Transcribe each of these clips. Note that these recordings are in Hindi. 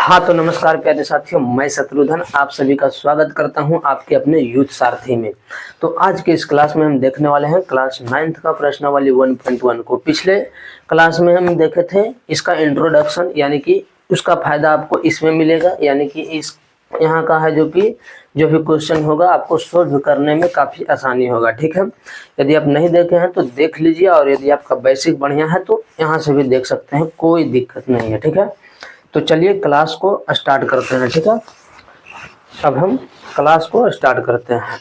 हाँ तो नमस्कार प्यारे साथियों, मैं शत्रुघ्न आप सभी का स्वागत करता हूं आपके अपने यूथ सारथी में। तो आज के इस क्लास में हम देखने वाले हैं क्लास 9th का प्रश्नावली 1.1 को। पिछले क्लास में हम देखे थे इसका इंट्रोडक्शन, यानी कि उसका फायदा आपको इसमें मिलेगा, यानी कि इस यहाँ का है जो भी क्वेश्चन होगा आपको सोल्व करने में काफ़ी आसानी होगा। ठीक है, यदि आप नहीं देखे हैं तो देख लीजिए, और यदि आपका बेसिक बढ़िया है तो यहाँ से भी देख सकते हैं, कोई दिक्कत नहीं है। ठीक है, तो चलिए क्लास को स्टार्ट करते हैं। ठीक है, अब हम क्लास को स्टार्ट करते हैं।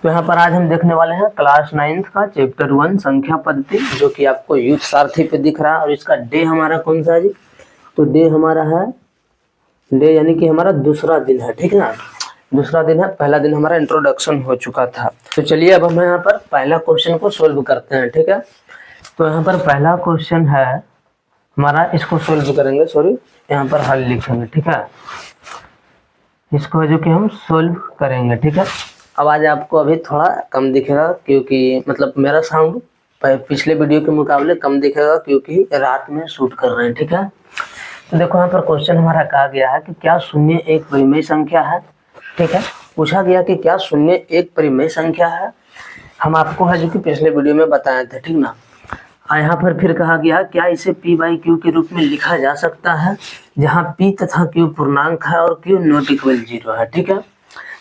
तो यहाँ पर आज हम देखने वाले हैं क्लास 9th का चैप्टर 1 संख्या पद्धति, जो कि आपको यूथ सारथी पे दिख रहा है। और इसका डे हमारा कौन सा है जी? तो डे हमारा है डे यानी कि हमारा दूसरा दिन है। ठीक है ना, दूसरा दिन है। पहला दिन हमारा इंट्रोडक्शन हो चुका था। तो चलिए अब हम यहाँ पर पहला क्वेश्चन को सोल्व करते हैं। ठीक है, तो यहाँ पर पहला क्वेश्चन है हमारा, इसको सोल्व करेंगे, यहाँ पर हल लिखेंगे। ठीक है, इसको जो कि हम सोल्व करेंगे। ठीक है, आवाज़ आपको अभी थोड़ा कम दिखेगा, क्योंकि मतलब मेरा साउंड पिछले वीडियो के मुकाबले कम दिखेगा, क्योंकि रात में शूट कर रहे हैं। ठीक है, तो देखो यहाँ पर क्वेश्चन हमारा कहा गया है कि क्या शून्य एक परिमेय संख्या है। ठीक है, पूछा गया कि क्या शून्य एक परिमेय संख्या है। हम आपको है जो कि पिछले वीडियो में बताए थे। ठीक ना, यहाँ पर फिर कहा गया क्या इसे p बाई क्यू के रूप में लिखा जा सकता है, जहाँ p तथा q पूर्णांक है और q नॉट इक्वल 0 है। ठीक है,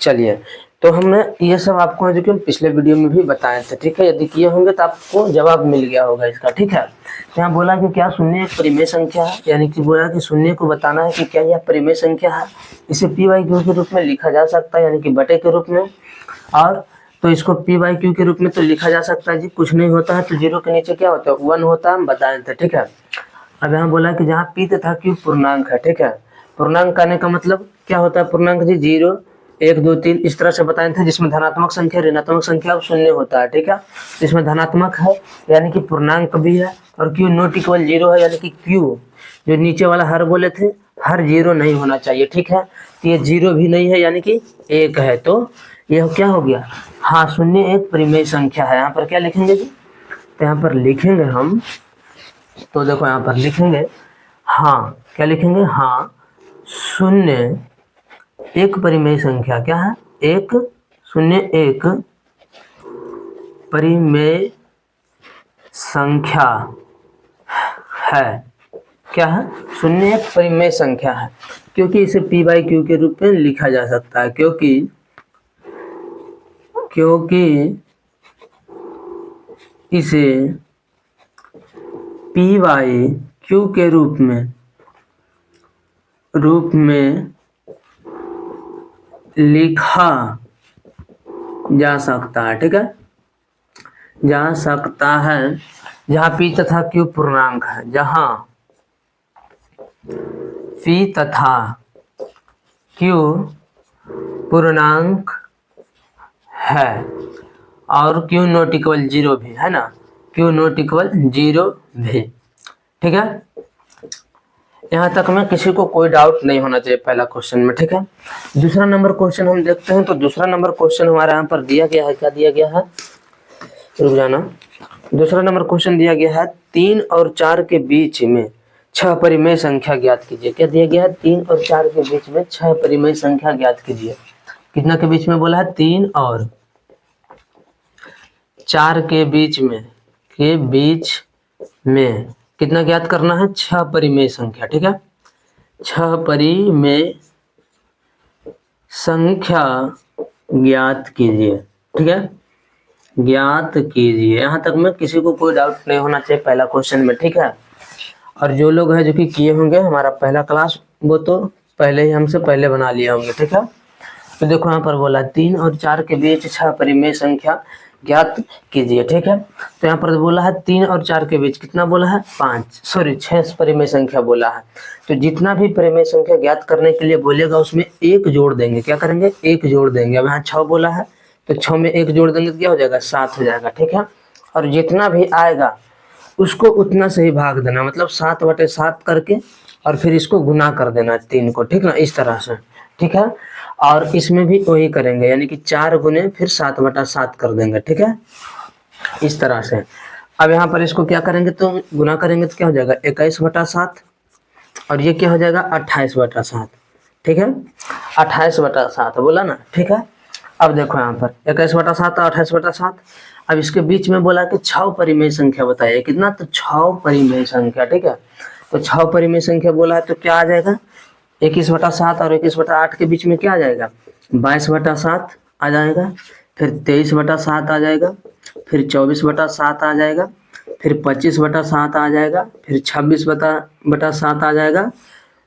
चलिए तो हमने ये सब आपको जो कि पिछले वीडियो में भी बताए थे। ठीक है, यदि किए होंगे तो आपको जवाब मिल गया होगा इसका। ठीक है, यहाँ बोला कि क्या शून्य एक परिमेय संख्या है, यानी कि बोला कि शून्य को बताना है कि क्या यह परिमेय संख्या है। इसे p बाई क्यू के रूप में लिखा जा सकता है, यानी कि बटे के रूप में। और तो इसको p बाई क्यू के रूप में तो लिखा जा सकता है जी, कुछ नहीं होता है तो 0 के नीचे क्या होता है 1 होता है, हम बताए थे। ठीक है, अब यहाँ बोला कि जहाँ p तथा q पूर्णांक है। ठीक है, पूर्णांक आने का मतलब क्या होता है? पूर्णांक जी 0 1 2 3 इस तरह से बताए थे, जिसमें धनात्मक संख्या ऋणात्मक संख्या और शून्य होता है। ठीक है, इसमें धनात्मक है यानी कि पूर्णांक भी है, और q नॉट इक्वल 0 है, यानी कि q जो नीचे वाला हर बोले थे, हर 0 नहीं होना चाहिए। ठीक है, तो ये 0 भी नहीं है, यानी कि 1 है, तो यह क्या हो गया? हाँ, शून्य एक परिमेय संख्या है। यहाँ पर क्या लिखेंगे जी? तो यहाँ पर लिखेंगे हम, तो देखो यहाँ पर लिखेंगे हाँ, क्या लिखेंगे? हाँ, शून्य एक परिमेय संख्या क्या है? एक शून्य एक परिमेय संख्या है। क्या है? शून्य एक परिमेय संख्या है, क्योंकि इसे p बाई क्यू के रूप में लिखा जा सकता है, क्योंकि इसे p बाई क्यू के रूप में लिखा जा सकता है। ठीक है, जा सकता है, जहाँ p तथा q पूर्णांक है, जहाँ p तथा q पूर्णांक है और q नॉट इक्वल 0 भी है ना, q नॉट इक्वल 0 भी। ठीक है, यहाँ तक में किसी को कोई डाउट नहीं होना चाहिए पहला क्वेश्चन में। ठीक है, दूसरा नंबर क्वेश्चन हम देखते हैं। तो दूसरा नंबर क्वेश्चन हमारे यहाँ पर दिया गया है, क्या दिया गया है? रुक जाना। दूसरा नंबर क्वेश्चन दिया गया है 3 और 4 के बीच में 6 परिमेय संख्या ज्ञात कीजिए। क्या दिया गया है? 3 और 4 के बीच में 6 परिमेय संख्या ज्ञात कीजिए। कितना के बीच में बोला है? 3 और 4 के बीच में कितना ज्ञात करना है? 6 परिमेय संख्या। ठीक है, 6 परिमेय संख्या ज्ञात कीजिए। ठीक है, ज्ञात कीजिए। यहाँ तक में किसी को कोई डाउट नहीं होना चाहिए पहला क्वेश्चन में। ठीक है, और जो लोग हैं जो कि किए होंगे हमारा पहला क्लास, वो तो पहले ही हमसे पहले बना लिए होंगे। ठीक है, तो देखो यहाँ पर बोला 3 और 4 के बीच 6 परिमेय संख्या ज्ञात कीजिए। ठीक है, तो यहाँ पर बोला है 3 और 4 के बीच कितना बोला है? 6 परिमेय संख्या बोला है। तो जितना भी परिमेय संख्या ज्ञात करने के लिए बोलेगा उसमें 1 जोड़ देंगे। क्या करेंगे? 1 जोड़ देंगे। अब यहाँ 6 बोला है तो 6 में 1 जोड़ देंगे तो क्या हो जाएगा? 7 हो जाएगा। ठीक है, और जितना भी आएगा उसको उतना से ही भाग देना, मतलब 7/7 करके, और फिर इसको गुना कर देना 3 को। ठीक ना, इस तरह से। ठीक है, और इसमें भी वही करेंगे, यानी कि 4 गुने फिर 7/7 कर देंगे। ठीक है, इस तरह से। अब यहाँ पर इसको क्या करेंगे? तो गुना करेंगे तो क्या हो जाएगा? 21/7 और ये क्या हो जाएगा 28/7, ठीक है, 28/7 बोला ना, ठीक है। अब देखो यहाँ पर 21/7 और 28/7। अब इसके बीच में बोला कि 6 परिमेय संख्या बताइए, कितना, तो 6 परिमेय संख्या, ठीक है। तो 6 परिमेय संख्या बोला है तो क्या आ जाएगा, 21/7 और 21/8 के बीच में क्या आ जाएगा, 22/7 आ जाएगा, फिर 23/7 आ जाएगा, फिर 24/7 आ जाएगा, फिर 25/7 आ जाएगा, फिर 26/7 आ जाएगा,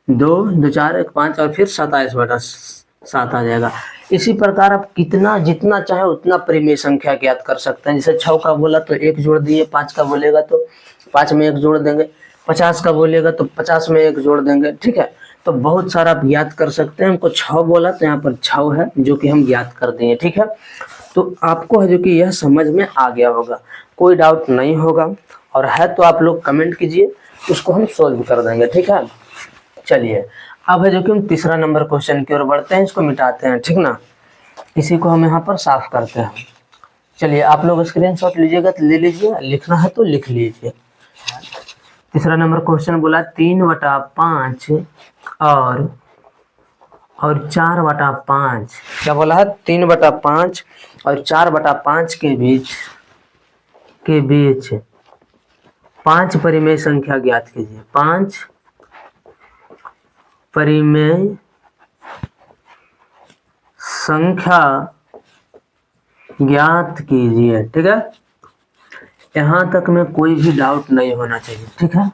2 2 4 1 5 और फिर 27/7 आ जाएगा। इसी प्रकार आप कितना जितना चाहे उतना परिमेय संख्या ज्ञात कर सकते हैं। जैसे 6 का बोला तो 1 जोड़ दिए, 5 का बोलेगा तो 5 में 1 जोड़ देंगे, 50 का बोलेगा तो 50 में 1 जोड़ देंगे, ठीक है। तो बहुत सारा आप ज्ञात कर सकते हैं। हमको 6 बोला तो यहाँ पर 6 है जो कि हम ज्ञात कर दिए, ठीक है। तो आपको है जो कि यह समझ में आ गया होगा, कोई डाउट नहीं होगा, और है तो आप लोग कमेंट कीजिए, उसको हम सोल्व कर देंगे, ठीक है। चलिए अब है जो कि हम तीसरा नंबर क्वेश्चन की ओर बढ़ते हैं, इसको मिटाते हैं, ठीक ना। इसी को हम यहाँ पर साफ करते हैं। चलिए आप लोग स्क्रीनशॉट लीजिएगा तो ले लीजिए, लिखना है तो लिख लीजिए। तीसरा नंबर क्वेश्चन बोला 3/5 और 4/5, क्या बोला है, 3/5 और 4/5 के बीच 5 परिमेय संख्या ज्ञात कीजिए। 5 परिमेय संख्या ज्ञात कीजिए, ठीक है। यहाँ तक में कोई भी डाउट नहीं होना चाहिए, ठीक है।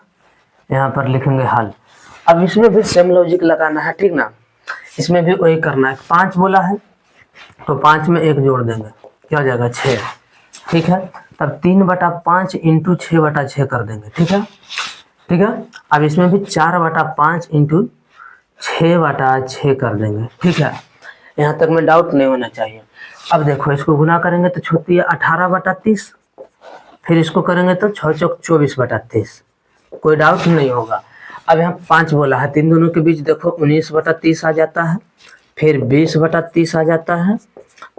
यहाँ पर लिखेंगे हल। अब इसमें भी सेम लॉजिक लगाना है, ठीक ना। इसमें भी वही करना है। 5 बोला है तो 5 में 1 जोड़ देंगे, क्या हो जाएगा 6, ठीक है। तब 3/5 इंटू 6/6 कर देंगे, ठीक है, ठीक है। अब इसमें भी 4/5 इंटू 6/6 कर देंगे, ठीक है। यहाँ तक में डाउट नहीं होना चाहिए। अब देखो इसको गुना करेंगे तो छूती है 18/30, फिर इसको करेंगे तो 6 चौक 24/30, कोई डाउट नहीं होगा। अब यहाँ 5 बोला है, तीन दोनों के बीच देखो 19/30 आ जाता है, फिर 20/30 आ जाता है,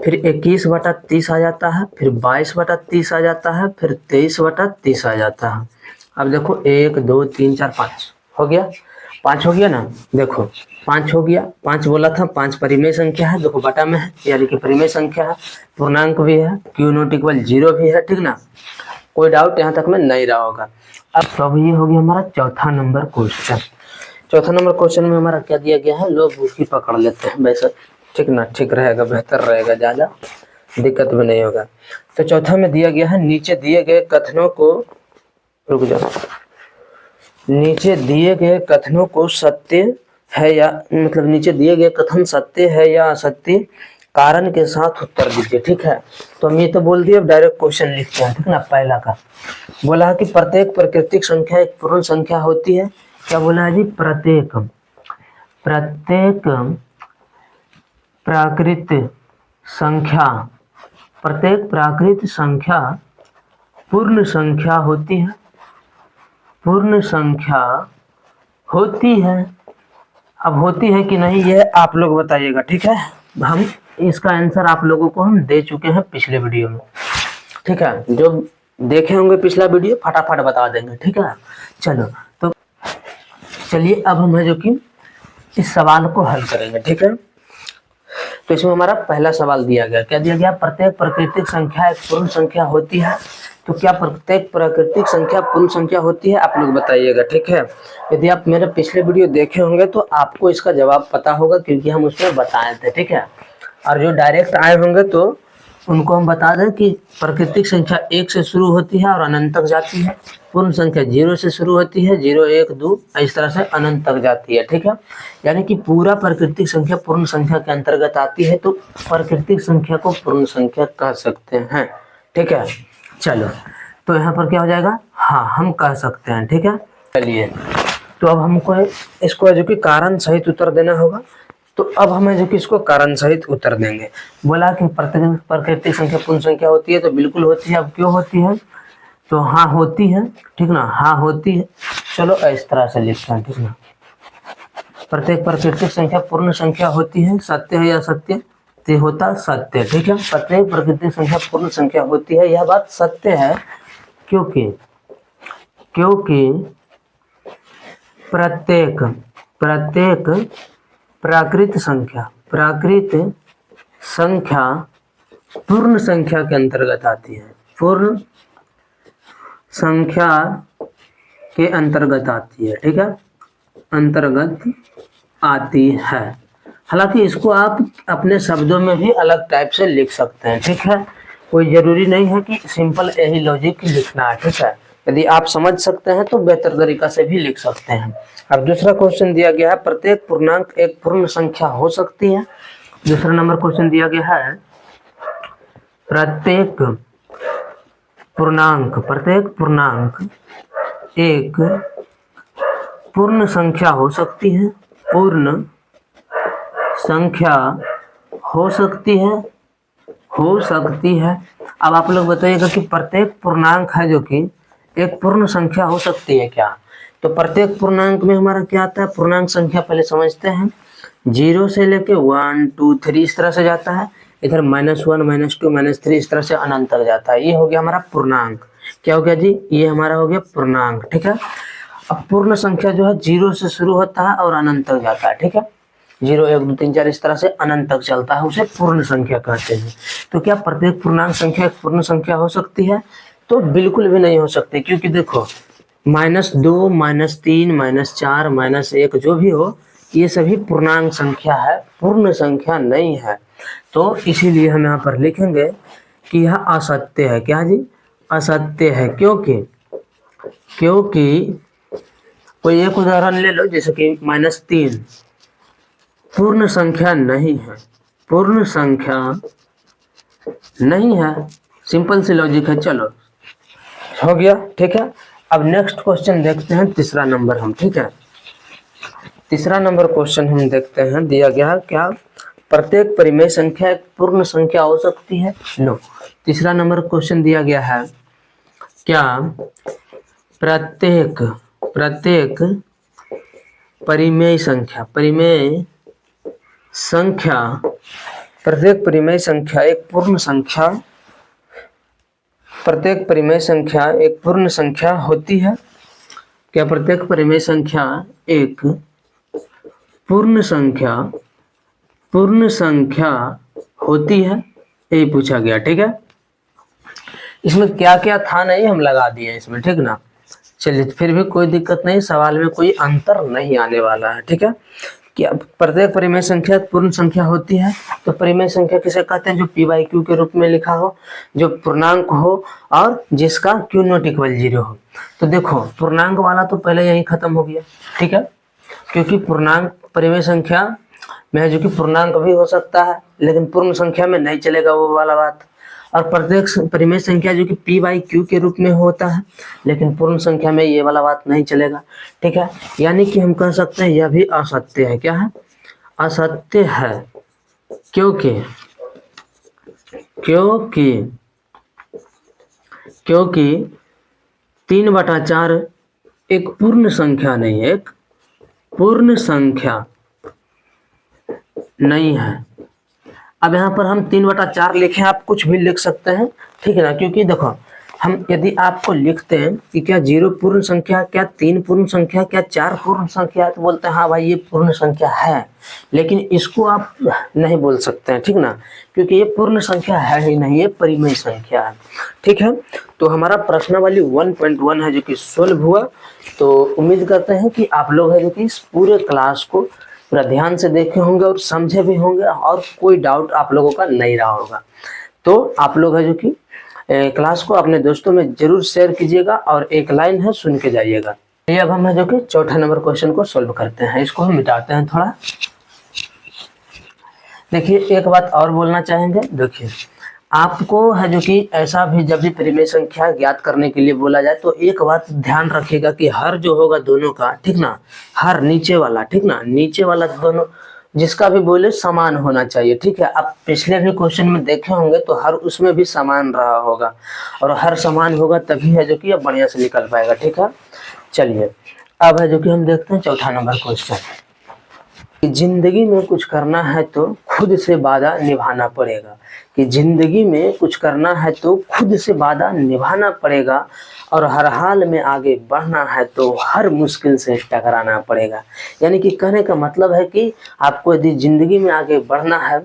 फिर 21/30 आ जाता है, फिर 22/30 आ जाता है, फिर 23/30 आ जाता है। अब देखो 1 2 3 4 5 हो गया, 5 हो गया ना, देखो 5 हो गया। 5 बोला था, 5 परिमेय संख्या है, देखो बटा में है, यानी कि परिमेय संख्या है, पूर्णांक भी है, Q≠0 भी है, ठीक ना। कोई डाउट यहाँ तक में नहीं रहा होगा। अब ये हो गया हमारा चौथा नंबर क्वेश्चन। चौथा नंबर क्वेश्चन में हमारा क्या दिया गया है, लोग बुक पकड़ लेते हैं वैसे, ठीक ना, ठीक रहेगा, बेहतर रहेगा, ज़्यादा दिक्कत भी नहीं होगा। तो चौथा में दिया गया है, नीचे दिए गए कथनों को, रुक जाओ, नीचे दिए गए कथनों को सत्य है या, मतलब नीचे दिए गए कथन सत्य है या असत्य, कारण के साथ उत्तर दीजिए, ठीक है। तो हम ये तो बोल दिए, अब डायरेक्ट क्वेश्चन लिखते हैं, ठीक ना। पहला का बोला है कि प्रत्येक प्राकृतिक संख्या एक पूर्ण संख्या होती है, क्या बोला है जी, प्रत्येक प्राकृत संख्या पूर्ण संख्या होती है, पूर्ण संख्या होती है। अब होती है कि नहीं ये आप लोग बताइएगा, ठीक है। हम इसका आंसर आप लोगों को हम दे चुके हैं पिछले वीडियो में, ठीक है। जो देखे होंगे पिछला वीडियो फटाफट बता देंगे, ठीक है। चलो तो चलिए अब हम है जो कि इस सवाल को हल करेंगे, ठीक है। तो इसमें हमारा पहला सवाल दिया गया, क्या दिया गया, प्रत्येक प्राकृतिक संख्या एक पूर्ण संख्या होती है। तो क्या प्रत्येक प्राकृतिक संख्या पूर्ण संख्या होती है, आप लोग बताइएगा, ठीक है। यदि आप मेरे पिछले वीडियो देखे होंगे तो आपको इसका जवाब पता होगा, क्योंकि हम उसमें बताए थे, ठीक है। और जो डायरेक्ट आए होंगे तो उनको हम बता दें कि प्राकृतिक संख्या 1 से शुरू होती है और अनंत तक जाती है, पूर्ण संख्या 0 से शुरू होती है, 0 1 2 इस तरह से अनंत तक जाती है, ठीक है। यानी कि पूरा प्राकृतिक संख्या पूर्ण संख्या के अंतर्गत आती है, तो प्राकृतिक संख्या को पूर्ण संख्या कह सकते हैं, ठीक है। चलो तो यहाँ पर क्या हो जाएगा, हाँ हम कह सकते हैं, ठीक है। चलिए तो अब हमको इसको जो कि कारण सहित उत्तर देना होगा। तो अब हमें जो कि इसको कारण सहित उत्तर देंगे। बोला कि प्रत्येक प्राकृतिक संख्या पूर्ण संख्या होती है, तो बिल्कुल होती है। अब क्यों होती है, तो हाँ होती है, ठीक ना, हाँ होती है। चलो इस तरह से लिखते हैं, ठीक ना। प्रत्येक प्राकृतिक संख्या पूर्ण संख्या होती है, सत्य है या सत्य, तो होता सत्य, ठीक है। प्रत्येक प्राकृतिक संख्या पूर्ण संख्या होती है, यह बात सत्य है, क्योंकि प्रत्येक प्राकृत संख्या पूर्ण संख्या के अंतर्गत आती है, पूर्ण संख्या के अंतर्गत आती है, ठीक है, अंतर्गत आती है। हालांकि इसको आप अपने शब्दों में भी अलग टाइप से लिख सकते हैं, ठीक है, कोई जरूरी नहीं है कि सिंपल यही लॉजिक लिखना है, ठीक है। यदि आप समझ सकते हैं तो बेहतर तरीका से भी लिख सकते हैं। अब दूसरा क्वेश्चन दिया गया है, प्रत्येक पूर्णांक एक पूर्ण संख्या हो सकती है। दूसरा नंबर क्वेश्चन दिया गया है, प्रत्येक पूर्णांक एक पूर्ण संख्या हो सकती है, पूर्ण संख्या हो सकती है। अब आप लोग बताइएगा कि प्रत्येक पूर्णांक है जो कि एक पूर्ण संख्या हो सकती है क्या? तो प्रत्येक पूर्णांक में हमारा क्या आता है, पूर्णांक संख्या पहले समझते हैं, 0 से लेके 1 2 3 इस तरह से जाता है, इधर -1 -2 -3 इस तरह से अनंत तक जाता है। ये हो गया हमारा पूर्णांक। क्या हो गया जी? ये हमारा हो गया पूर्णांक, ठीक है। अब पूर्ण संख्या जो है 0 से शुरू होता है और अनंत तक जाता है, ठीक है, 0 1 2 3 4 इस तरह से अनंत तक चलता है, उसे पूर्ण संख्या कहते हैं। तो क्या प्रत्येक पूर्णांक संख्या एक पूर्ण संख्या हो सकती है? तो बिल्कुल भी नहीं हो सकती, क्योंकि देखो -2 -3 -4 -1 जो भी हो, ये सभी पूर्णांक संख्या है, पूर्ण संख्या नहीं है। तो इसीलिए हम यहाँ पर लिखेंगे कि यह असत्य है। क्या जी? असत्य है। क्योंकि कोई एक उदाहरण ले लो, जैसे कि -3 पूर्ण संख्या नहीं है, पूर्ण संख्या नहीं है, सिंपल सी लॉजिक है। चलो हो गया, ठीक है। अब नेक्स्ट क्वेश्चन देखते हैं, तीसरा नंबर हम, ठीक है, तीसरा नंबर क्वेश्चन हम देखते हैं। दिया गया क्या, प्रत्येक परिमेय संख्या एक पूर्ण संख्या हो सकती है? नो। तीसरा नंबर क्वेश्चन दिया गया है, क्या प्रत्येक परिमेय संख्या प्रत्येक परिमेय संख्या एक पूर्ण संख्या, प्रत्येक परिमेय संख्या एक पूर्ण संख्या होती है? क्या प्रत्येक परिमेय संख्या एक पूर्ण संख्या होती है? यही पूछा गया, ठीक है। इसमें क्या क्या था नहीं हम लगा दिए इसमें, ठीक ना। चलिए फिर भी कोई दिक्कत नहीं, सवाल में कोई अंतर नहीं आने वाला है, ठीक है। क्या प्रत्येक परिमेय संख्या पूर्ण संख्या होती है? तो परिमेय संख्या किसे कहते हैं? जो p/q के रूप में लिखा हो, जो पूर्णांक हो और जिसका q ≠ 0 हो। तो देखो पूर्णांक वाला तो पहले यही खत्म हो गया, ठीक है, क्योंकि पूर्णांक परिमेय संख्या में जो कि पूर्णांक भी हो सकता है, लेकिन पूर्ण संख्या में नहीं चलेगा वो वाला बात। और प्रत्येक परिमेय संख्या जो कि p/q के रूप में होता है, लेकिन पूर्ण संख्या में ये वाला बात नहीं चलेगा, ठीक है। यानी कि हम कह सकते हैं यह भी असत्य है। क्या है? असत्य है। क्योंकि 3/4 एक पूर्ण संख्या नहीं है, एक पूर्ण संख्या नहीं है। अब यहाँ पर हम 3/4 लिखे, आप कुछ भी लिख सकते हैं, ठीक है ना, क्योंकि देखो हम यदि आपको लिखते हैं कि क्या 0 पूर्ण संख्या, क्या 3 पूर्ण संख्या, क्या 4 पूर्ण संख्या, तो बोलते हैं हाँ भाई ये पूर्ण संख्या है, लेकिन इसको आप नहीं बोल सकते हैं, ठीक ना, क्योंकि ये पूर्ण संख्या है ही नहीं, ये परिमेय संख्या है, ठीक है। तो हमारा प्रश्नावली 1.1 है जो कि सोल्व हुआ। तो उम्मीद करते हैं कि आप लोग है जो कि इस पूरे क्लास को पूरा ध्यान से देखे होंगे और समझे भी होंगे, और कोई डाउट आप लोगों का नहीं रहा होगा। तो आप लोग है जो कि क्लास को अपने दोस्तों में जरूर शेयर कीजिएगा, और एक लाइन है सुन के जाइएगा। ये अब हम है जो कि चौथा नंबर क्वेश्चन को सोल्व करते हैं, इसको हम मिटाते हैं थोड़ा। देखिए एक बात और बोलना चाहेंगे, देखिए आपको है जो कि ऐसा भी जब भी परिमेय संख्या ज्ञात करने के लिए बोला जाए तो एक बात ध्यान रखिएगा कि हर जो होगा दोनों का, ठीक ना, हर नीचे वाला, ठीक ना, नीचे वाला दोनों जिसका भी बोले समान होना चाहिए, ठीक है। आप पिछले भी क्वेश्चन में देखे होंगे तो हर उसमें भी समान रहा होगा, और हर समान होगा तभी है जो कि अब बढ़िया से निकल पाएगा, ठीक है। चलिए अब है जो कि हम देखते हैं चौथा नंबर क्वेश्चन। जिंदगी में कुछ करना है तो खुद से वादा निभाना पड़ेगा, कि जिंदगी में कुछ करना है तो खुद से वादा निभाना पड़ेगा, और हर हाल में आगे बढ़ना है तो हर मुश्किल से टकराना पड़ेगा। यानी कि कहने का मतलब है कि आपको यदि ज़िंदगी में आगे बढ़ना है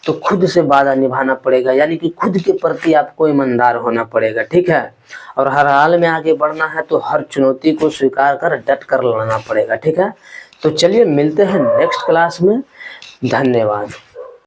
तो खुद से वादा निभाना पड़ेगा, यानी कि खुद के प्रति आपको ईमानदार होना पड़ेगा, ठीक है। और हर हाल में आगे बढ़ना है तो हर चुनौती को स्वीकार कर डट कर लड़ना पड़ेगा, ठीक है। तो चलिए मिलते हैं नेक्स्ट क्लास में। धन्यवाद।